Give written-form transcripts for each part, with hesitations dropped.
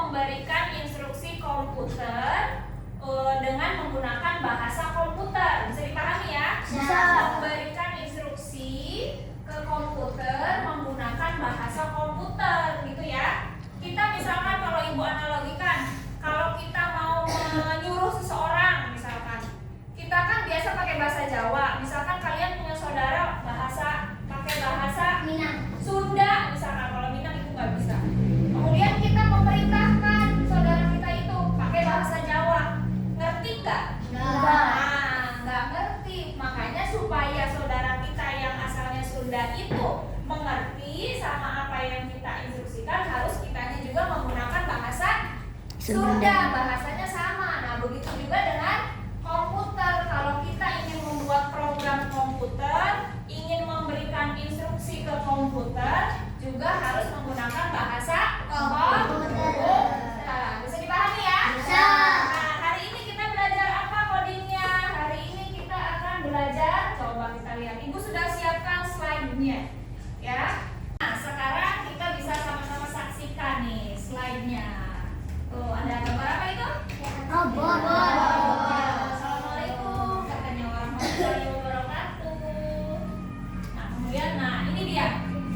memberikan instruksi komputer dengan menggunakan bahasa komputer. Bisa dipahami ya? Bisa. Memberikan instruksi ke komputer menggunakan bahasa komputer, gitu ya. Kita misalkan kalau ibu analogikan, kalau kita mau menyuruh seseorang, misalkan kita kan biasa pakai bahasa Jawa. Misalkan kalian punya saudara pakai bahasa Minang. Sunda, misalkan kalau Minang itu nggak bisa. Kemudian kita memerintahkan saudara kita itu pakai bahasa Jawa, ngerti nggak? Nggak ngerti. Makanya supaya saudara kita yang asalnya Sunda itu mengerti sama apa yang kita instruksikan, harus kitanya juga menggunakan bahasa Sunda, bahasanya sama. Nah, begitu juga dengan komputer. Kalau kita ingin membuat program komputer, ingin memberikan instruksi ke komputer, juga harus menggunakan bahasa komputer. Nah, bisa dipahami ya? Bisa. Nah, hari ini kita belajar apa codingnya? Hari ini kita akan belajar, coba kita lihat. Ibu sudah siapkan slide-nya, ya. Nah, sekarang kita bisa sama-sama saksikan nih slide-nya. Tuh, ada gambar apa itu? Robot. Assalamualaikum warahmatullahi wabarakatuh. Nah, kemudian, ini dia.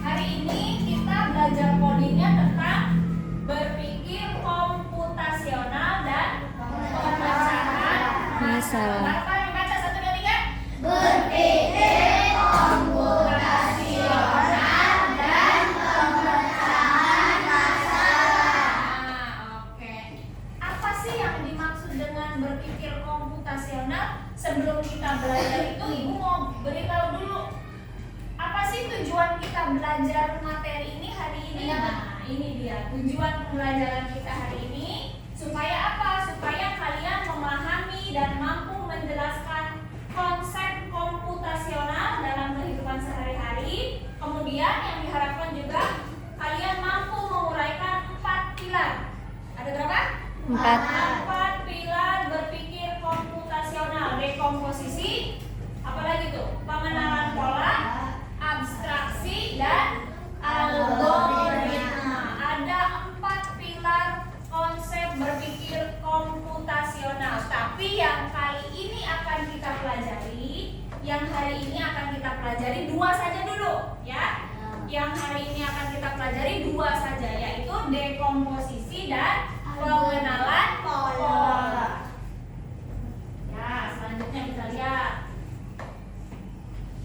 Hari ini kita belajar codingnya tentang berpikir komputasional dan pemecahan masalah. Apa yang baca 1, 2, 3? Berpikir komputasional dan pemecahan masalah. Oke. Apa sih yang dimaksud dengan berpikir komputasional? Sebelum kita belajar itu, ibu mau beritahu dulu. Apa sih tujuan kita belajar materi ini hari ini? Nah, ini dia tujuan pembelajaran kita hari ini. Supaya apa? Supaya kalian memahami dan mampu menjelaskan konsep komputasional dalam kehidupan sehari-hari. Kemudian yang diharapkan juga kalian mampu menguraikan 4 pilar. Ada berapa? 4 pilar berpikir komputasional. Dekomposisi, apalagi tuh? Pengenalan pola, abstraksi, dan algoritma. Ada 4 pilar konsep berpikir komputasional. Tapi yang kali ini akan kita pelajari, yang hari ini akan kita pelajari 2 saja dulu, ya. Yang hari ini akan kita pelajari 2 saja, yaitu dekomposisi dan pengenalan pola. Ya, selanjutnya kita lihat.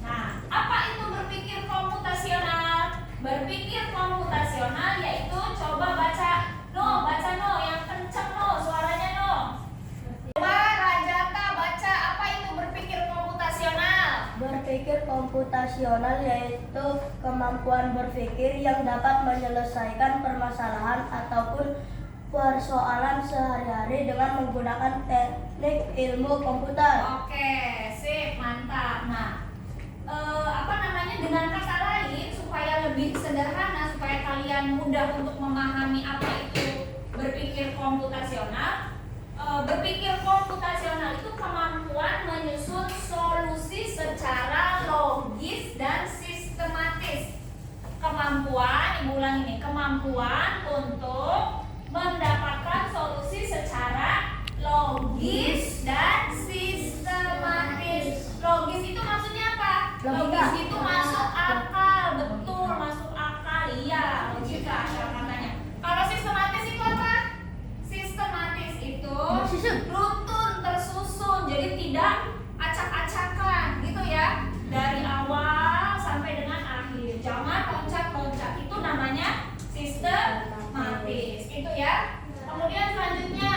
Nah, apa itu berpikir komputasional? Berpikir komputasional yaitu, coba baca no, yang kenceng no, suaranya no. Coba Rajata baca, apa itu berpikir komputasional? Berpikir komputasional yaitu kemampuan berpikir yang dapat menyelesaikan permasalahan ataupun persoalan sehari-hari dengan menggunakan teknik ilmu komputer. Oke, sip, mantap. Nah, dengan kata lain, supaya lebih sederhana, supaya kalian mudah untuk memahami apa itu berpikir komputasional. Berpikir komputasional itu kemampuan menyusun solusi secara logis dan sistematis. Kemampuan, ibu ulang ini, kemampuan untuk mendapatkan solusi secara logis dan sistematis. Logis itu maksudnya apa? Logis itu masuk akal, betul, masuk akal, iya, logika katanya. Kalau sistematis itu apa? Sistematis itu runtun, tersusun, jadi tidak acak-acakan, gitu ya. Dari awal sampai dengan akhir, jangan loncat-loncat, itu namanya sistematis, itu ya. Kemudian selanjutnya,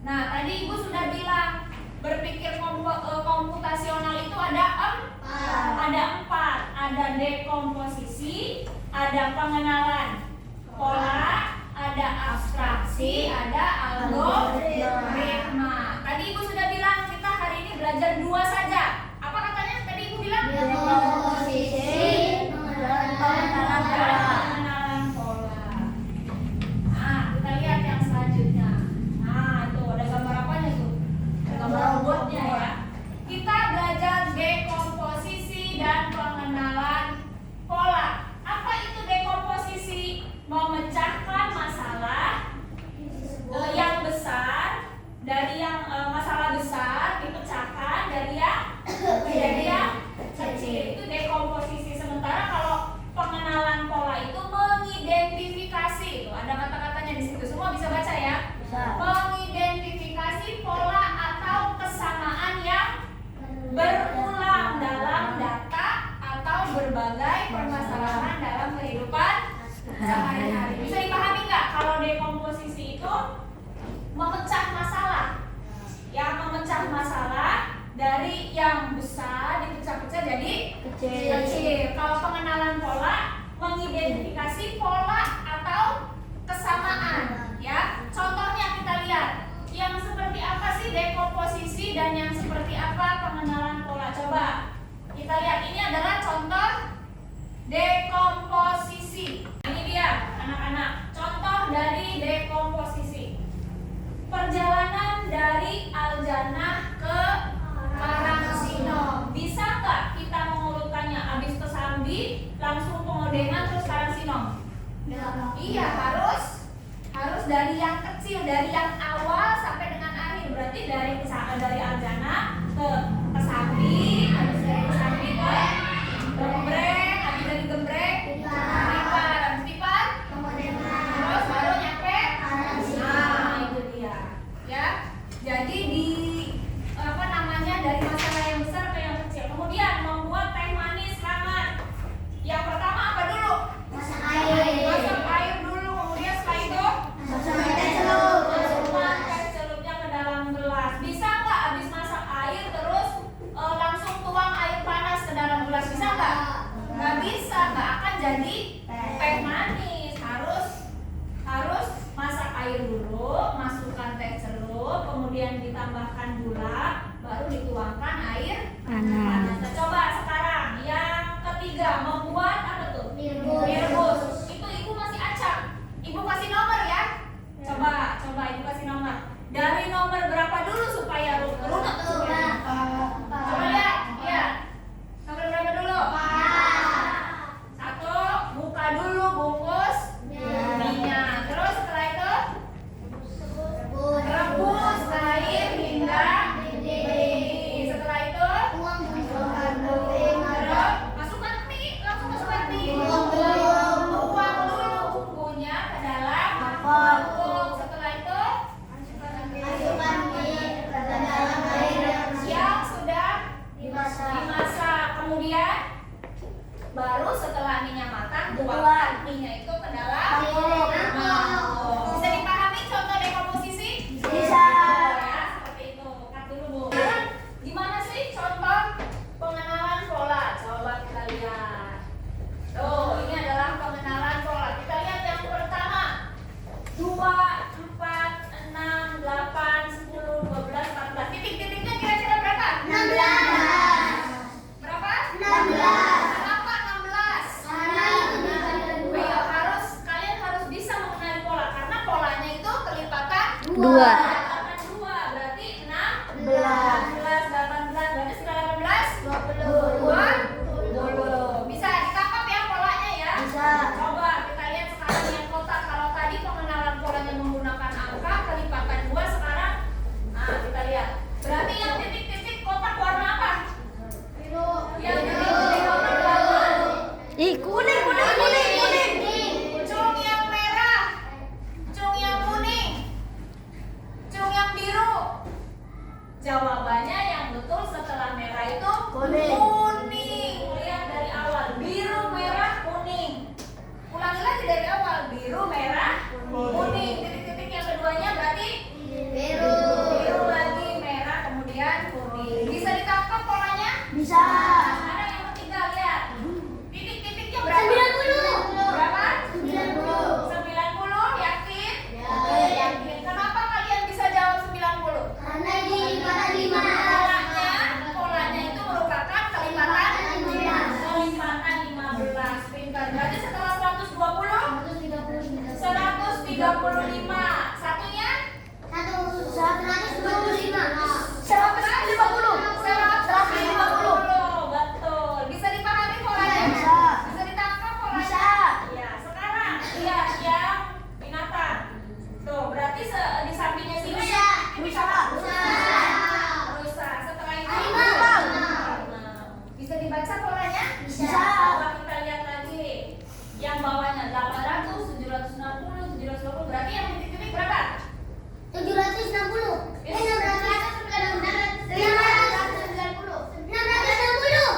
nah tadi ibu sudah bilang berpikir komputasional itu ada 4, ada dekomposisi, ada pengenalan pola, ada abstraksi, ada algoritma. Tadi ibu sudah bilang kita hari ini belajar 2 saja. Apa katanya tadi ibu bilang? Dekomposisi dan pengenalan pola. Pengenalan pola. Nah, kita lihat yang selanjutnya. Nah, itu ada gambar apanya tuh? Ada gambar robotnya ya. Kita belajar dekomposisi dan pengenalan pola. Apa itu dekomposisi? Memecahkan masalah Dengan terus sekarang sinom. Iya, harus dari yang kecil, dari yang awal sampai dengan akhir. Berarti dari Aljana ke Sambi, habis dari Sambi ke Gembreng, habis dari Gembreng Tipar, habis Tipar terus baru nyampe. Nah, itu dia. Ya. Jadi dari masalah yang besar ke yang kecil. Kemudian membuat teh manis hangat. Yang pertama apa dulu? Masak air dulu. Kemudian setelah itu masukkan teh celupnya ke dalam gelas. Bisa nggak habis masak air terus langsung tuang air panas ke dalam gelas? Bisa nggak? Nggak bisa, nggak akan jadi teh manis. Harus masak air dulu, masukkan teh celup, kemudian ditambahkan gula, baru dituangkan air panas. Nah, coba sekarang yang ketiga, membuat apa tuh? Mie rebus. Itu ibu masih acak. Ibu kasih nomor ya. Coba ibu kasih nomor. Dari nomor berapa dulu supaya runut? Coba lihat. Iya. Nomor berapa dulu? 1. Buka dulu bungkus minyak. Terus setelah itu rebus air hingga mendidih. Setelah itu masukkan mie, langsung masukkan mie. Tuang dulu bumbunya ke dalam mangkuk. Setelah itu masukkan mie ke dalam air yang sudah dimasak. Kemudian baru setelah minyak matang, tuangkan minyak itu ke dalam mangkuk. Bisa dipahami contoh dekomposisi? Bisa. Ya, seperti itu. Cut dulu, Bu. Sekarang gimana sih contoh pengenalan pola? Coba kita lihat. Tuh, ini adalah pengenalan pola. Kita lihat yang pertama. 2, 4, 6, 8, 10, 12, 14. Titik-titiknya kira-kira berapa? 16. Berapa? 16. Kenapa 16? Kalian harus bisa mengenali pola karena polanya itu kelipatan 2. kelipatan 2 berarti 6, 18, berarti sekarang 18, 20. Bisa ditangkap ya polanya ya? Bisa. Coba kita lihat sekarang yang kotak. Kalau tadi pengenalan polanya menggunakan angka kelipatan 2, sekarang kita lihat. Berarti yang titik-titik kotak warna apa? Yang titik-titik kotak warna Kuning. cung yang merah, cung yang kuning, cung yang biru. Jawabannya yang betul setelah merah itu kuning. Lihat dari awal, biru, merah, kuning. Ulangi lagi dari awal, biru, merah, kuning. Titik-titik yang keduanya berarti biru lagi, merah, kemudian kuning. Bisa ditangkap polanya? Bisa. Sekarang yang ketiga, lihat. Titik-titiknya berapa? 90. Berapa? 90. 90, yakin? Yakin. Yakin. Kenapa kalian bisa jawab 90? Karena dipatah 5. Polanya itu merupakan kelipatan 15. Pintar. Berarti setelah 120, 135. Satunya? 150. Betul. Bisa dipahami polanya? Bisa. Bisa ditangkap polanya? Bisa. Ya, sekarang lihat yang binatang. Tuh, berarti di sampingnya sini Rusa. rusa. Setelah itu Harimau. Bisa dibaca polanya? Bisa. Coba kita lihat lagi. Yang bawahnya 800, 760, 720. Berarti yang titik-titik berapa? 760.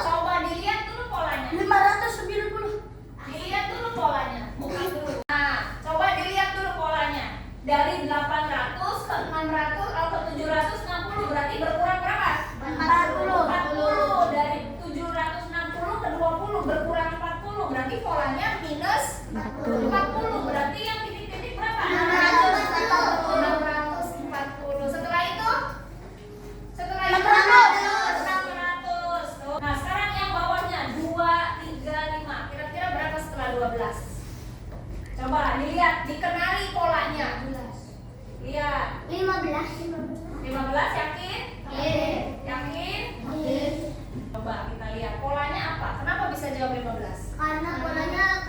Coba dilihat dulu polanya. 590. Dilihat dulu polanya. Buka dulu. Nah, coba dilihat dulu polanya. Dari 800 ke 600 atau ke 760 berarti berkurang berapa? 40. Dari 760 ke 20 berkurang 40. Berarti polanya minus 40. Berarti yang titik-titik berapa? 640. Setelah itu? Setelah itu 600. Nah, sekarang yang bawahnya 2, 3, 5. Kira-kira berapa setelah 12? Coba dilihat, dikenali polanya. Lihat. 15 yakin? Yakin? Coba kita lihat polanya apa? Kenapa bisa jawab 15? Karena polanya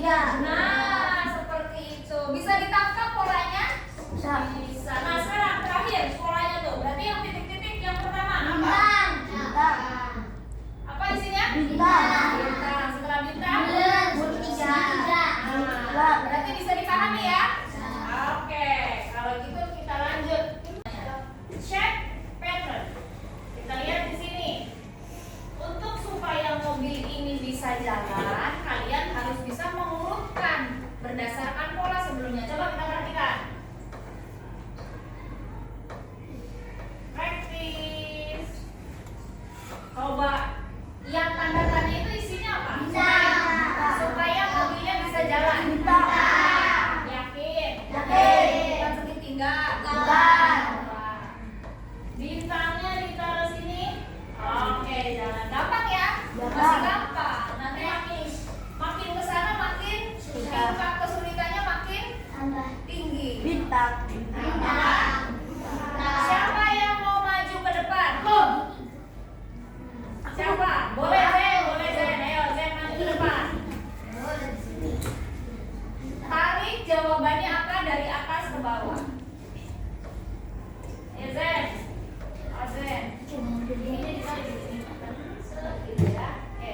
Nah, seperti itu. Bisa ditangkap polanya? Bisa. Nah, sekarang terakhir polanya tuh. Berarti yang titik-titik yang pertama apa? Apa isinya? Bintang. Setelah bintang? Nah, berarti bisa dipahami ya? Oke, kalau gitu kita lanjut. Check pattern. Kita lihat di sini. Untuk supaya mobil ini bisa jalan, kalian harus bisa mengurutkan berdasarkan pola sebelumnya. Coba kita perhatikan. Praktis. Coba yang tanda-tanda itu isinya apa? Supaya mobilnya bisa jalan. Yakin? Bukan segitiga. Bintangnya ditaruh sini. Oke, jalan. Gampang ya? Masih gampang. Nanti makin ke sana makin tingkat kesulitannya makin tinggi. Siapa yang mau maju ke depan? Siapa? Boleh Zen. Ayo Zen maju ke depan. Tarik jawabannya apa dari atas ke bawah. Ya Zen. Zen. Ini ditarik di sini. Gitu ya. Oke.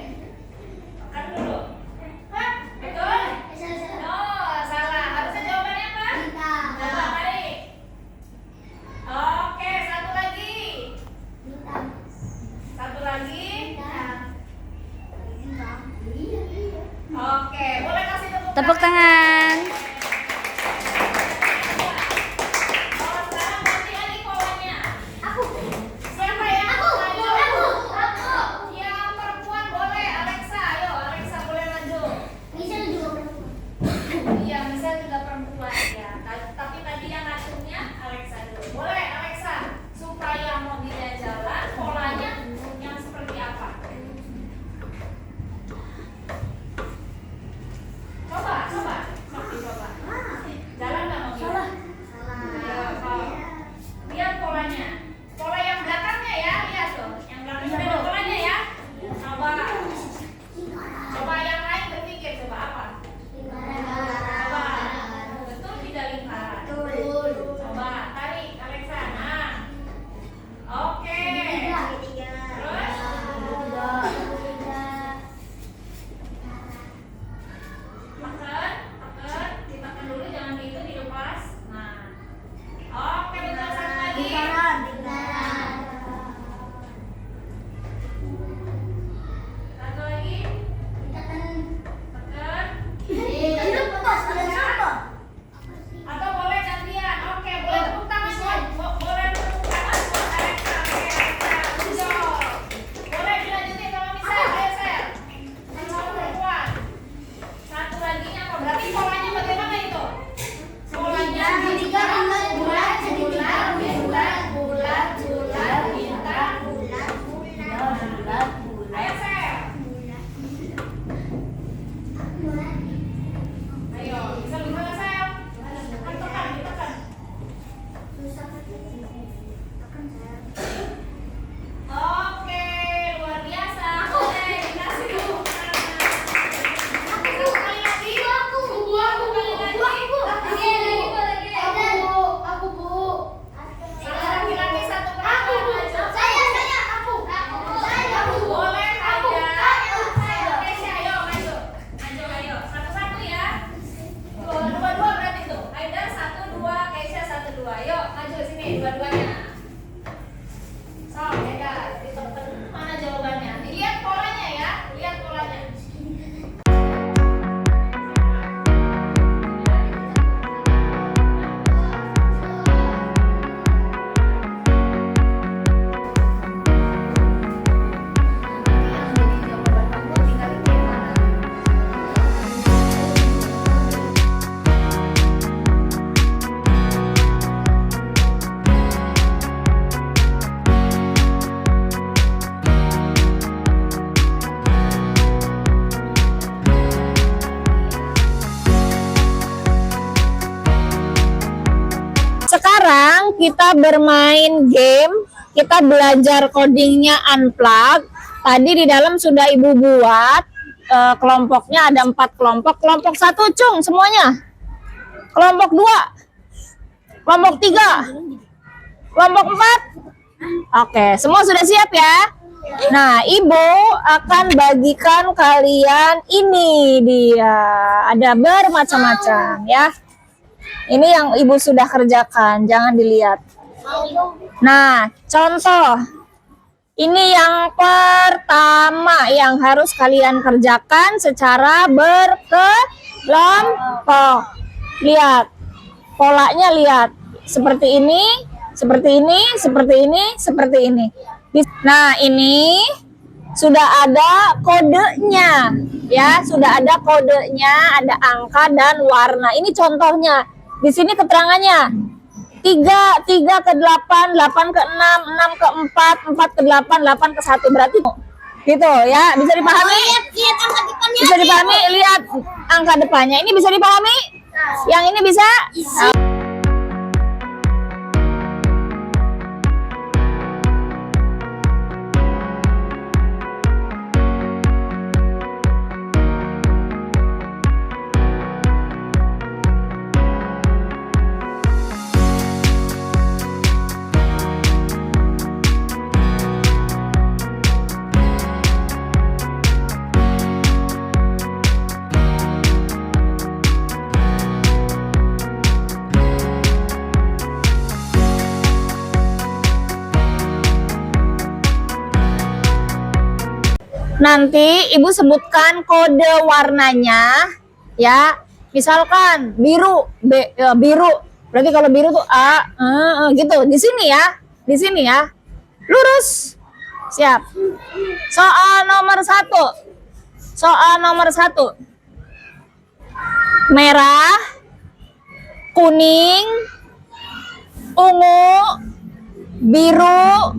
Makan dulu. Hah? Betul? No, salah. Harusnya jawabannya apa? Coba tarik. Oke, satu lagi. Satu lagi. Oke, boleh kasih Tepuk tangan. Oh, sekarang ganti lagi polanya. Siapa yang Aku. Yang perempuan boleh, Alexa. Ayo, Alexa boleh maju. Iya, misal juga perempuan ya. Tapi tadi yang ngaturnya Alexa dulu. Boleh, Alexa. Supaya mobilnya jalan, polanya yang seperti apa? Coba. Coba. Jalan nggak mobilnya? Ayo, lihat polanya. Pola yang belakangnya ya, lihat tuh. Yang belakangnya ada polanya ya. Coba yang lain berpikir coba apa? Coba. Betul tidak lingkaran? Coba tarik Alexa. Nah. Oke. Terus ditekan dulu, jangan gitu, dilepas. Nah. Oke, betul, satu lagi. Satu lagi. Tekan. Atau boleh gantian. Oke, boleh tepuk tangan. Boleh tepuk tangan buat Alexa. Oke, Alexa. Good job. Boleh dilanjutin sama Michelle. Ayo, Sel. Sama perempuan. Satu lagi apa? Berarti polanya bagaimana itu? Polanya bintang. Ayo, Sel. Ayo, bisa gimana, Sel? Ditekan. Oke, luar biasa. Oke, dikasih tepuk tangan. Satu kali lagi. Satu laki-laki, satu perempuan. Maju. Boleh aja. Keisha, ayo maju. Ayo. Satu-satu ya. Dua-dua berarti tuh. Aida 1, 2, Keisha 1, 2. Yuk, maju sini dua-duanya. So, Aida, ditekan. Mana jawabannya? Dilihat polanya ya. Lihat polanya. Sekarang kita bermain game, kita belajar codingnya Unplug. Tadi di dalam sudah Ibu buat. kelompoknya ada 4 kelompok. Kelompok 1 cung semuanya. Kelompok 2. Kelompok 3. Kelompok 4. Oke, semua sudah siap ya? Nah, Ibu akan bagikan kalian ini dia. Ada bermacam-macam ya. Ini yang Ibu sudah kerjakan, jangan dilihat. Nah, contoh. Ini yang pertama yang harus kalian kerjakan secara berkelompok. Lihat. Polanya lihat. Seperti ini, seperti ini, seperti ini, seperti ini. Nah, ini sudah ada kodenya. Ya, sudah ada kodenya, ada angka dan warna. Ini contohnya. Di sini keterangannya. 3 ke 8, 8 ke 6, 6 ke 4, 4 ke 8, 8 ke 1. Berarti gitu ya. Bisa dipahami? Bisa dipahami? Lihat angka depannya. Ini bisa dipahami? Yang ini bisa? Nanti Ibu sebutkan kode warnanya ya. Misalkan biru, biru. Berarti kalau biru tuh A, gitu. Di sini ya. Di sini ya. Lurus. Siap. Soal nomor 1. Soal nomor 1. Merah, kuning, ungu, biru,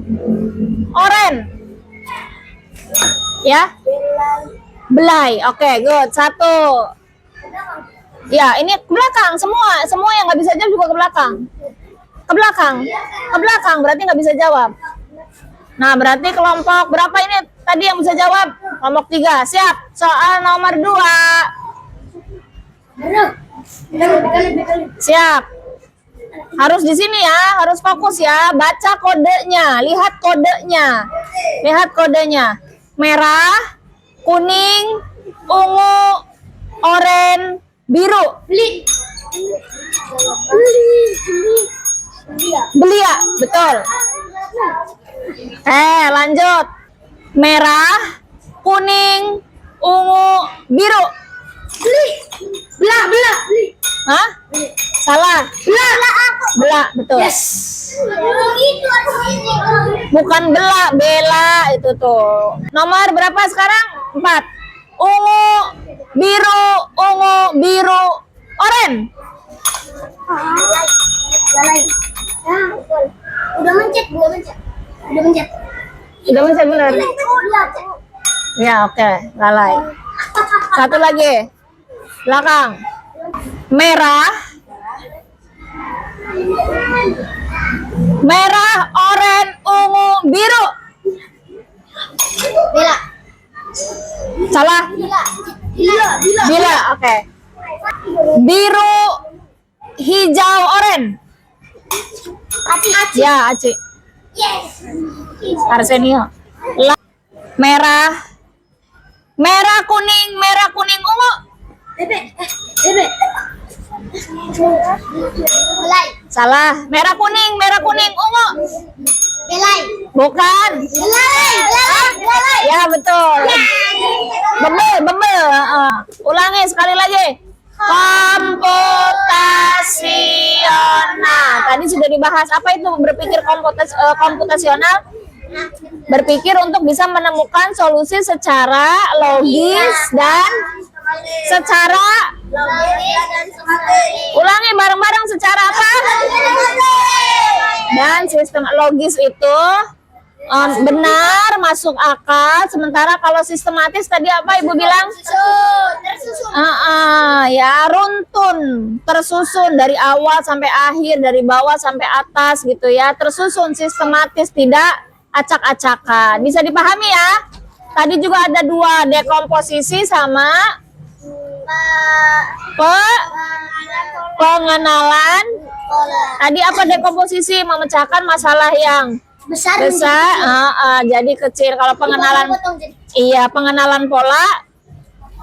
oranye. Ya, belai. Oke, good. 1. Ya, ini ke belakang semua. Semua yang nggak bisa jawab juga ke belakang. Ke belakang. Ke belakang berarti nggak bisa jawab. Nah, berarti kelompok berapa ini tadi yang bisa jawab? Kelompok 3. Siap. Soal nomor 2. Siap. Harus di sini ya, harus fokus ya. Baca kodenya, lihat kodenya. Lihat kodenya. Merah, kuning, ungu, oranye, biru. Belia, betul. Lanjut. Merah, kuning, ungu, biru. Bela. Hah? Salah. Bela, betul. Bukan bela itu tuh. Nomor berapa sekarang? 4. Ungu, biru, oranye. Udah mencet. Udah mencet benar. Ya, oke. Lalai. Satu lagi. Belakang. Merah, oranye, ungu, biru. Bela. Salah. Bila, oke. Biru, hijau, oranye. Aci. Ya, Aci. Yes. Arsenio. Merah, kuning, ungu. Bebe. Belai. Salah. Merah, kuning, ungu. Belai. Bukan. Belai. Ya, betul. Bebel. Ulangi sekali lagi. Komputasional. Tadi sudah dibahas. Apa itu berpikir komputasional? Berpikir untuk bisa menemukan solusi secara logis dan secara ulangi bareng-bareng secara apa? Dan sistem logis itu benar, masuk akal. Sementara kalau sistematis tadi apa Ibu bilang? Tersusun. Ya runtun, tersusun dari awal sampai akhir, dari bawah sampai atas gitu ya. Tersusun sistematis, tidak acak-acakan. Bisa dipahami ya? Tadi juga ada dua, dekomposisi sama pengenalan. Tadi apa dekomposisi? Memecahkan masalah yang besar. besar, jadi kecil. Kalau pengenalan, iya, pengenalan pola,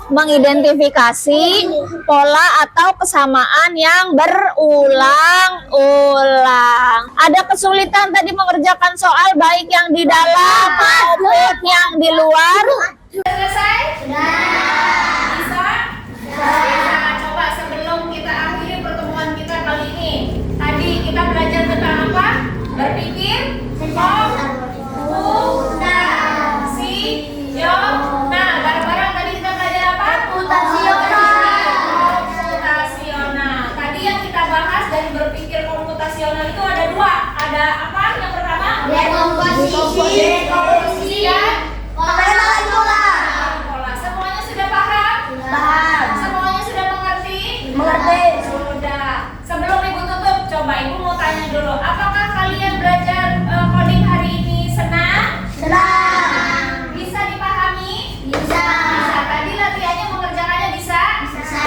mengidentifikasi pola atau kesamaan yang berulang-ulang. Ada kesulitan tadi mengerjakan soal baik yang di dalam maupun yang di luar. Sudah selesai? Bisa? Bisa. Coba sebelum kita akhiri pertemuan kita kali ini. Tadi kita belajar tentang apa? Berpikir komputasional. Bareng-bareng tadi kita belajar apa? Komputasional. Tadi yang kita bahas dari berpikir komputasional itu ada dua. Ada apa? Yang pertama? Dekomposisi dan Pengenalan pola. pola. Semuanya sudah paham? Paham. Semuanya sudah mengerti? Mengerti. Sudah. Sebelum Ibu tutup, coba Ibu mau tanya dulu. Apakah kalian belajar coding hari ini senang? Senang. Bisa dipahami? Bisa. Bisa. Tadi latihannya mengerjakannya bisa? Bisa.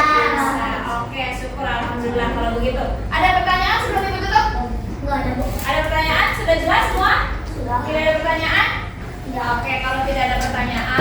Oke, syukur alhamdulillah kalau begitu. Ada pertanyaan sebelum Ibu tutup? Enggak ada, Bu. Ada pertanyaan? Sudah jelas semua? Sudah. Tidak ada pertanyaan? Ya, oke, kalau tidak ada pertanyaan,